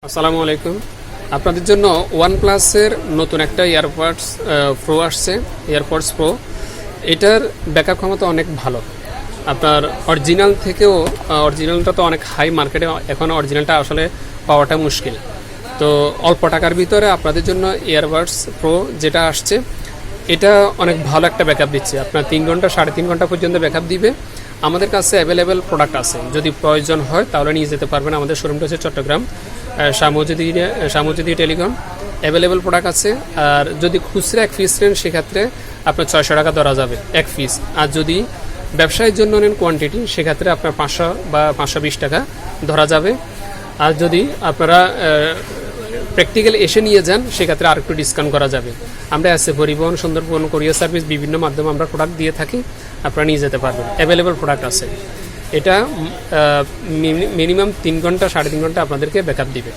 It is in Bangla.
আসসালামু আলাইকুম। আপনাদের জন্য ওয়ানপ্লাসের নতুন একটা ইয়ারপডস প্রো আসছে, ইয়ারপডস প্রো। এটার ব্যাকআপ ক্ষমতা অনেক ভালো। আপনার অরিজিনাল থেকেও অরিজিনালটা তো অনেক হাই মার্কেটে, এখন অরিজিনালটা আসলে পাওয়াটা মুশকিল। তো অল্প টাকার ভিতরে আপনাদের জন্য ইয়ারবাডস প্রো যেটা আসছে, এটা অনেক ভালো একটা ব্যাকআপ দিচ্ছে। আপনার 3 ঘন্টা 3.5 ঘন্টা পর্যন্ত ব্যাকআপ দিবে। আমাদের কাছে অ্যাভেলেবেল প্রোডাক্ট আছে, যদি প্রয়োজন হয় তাহলে নিয়ে যেতে পারবেন। আমাদের শোরুমটা হচ্ছে চট্টগ্রাম সামুদ্রি টেলিকম। অ্যাভেলেবেল প্রোডাক্ট আছে। আর যদি খুচরা এক পিস নেন সেক্ষেত্রে আপনার 600 টাকা ধরা যাবে এক পিস। আর যদি ব্যবসায়ের জন্য নেন কোয়ান্টিটি, সেক্ষেত্রে আপনার 500 বা 520 টাকা ধরা যাবে। আর যদি আপনারা প্র্যাকটিক্যাল এসে নিয়ে যান সেক্ষেত্রে আর একটু ডিসকাউন্ট করা যাবে। আমরা আছে পরিবহন, সুন্দরবন, কোরিয়ার সার্ভিস, বিভিন্ন মাধ্যমে আমরা প্রোডাক্ট দিয়ে থাকি। আপনারা নিয়ে যেতে পারবেন, অ্যাভেলেবেল প্রোডাক্ট আছে। এটা মিনিমাম 3 ঘন্টা 3.5 ঘন্টা আপনাদেরকে ব্যাকআপ দিবে।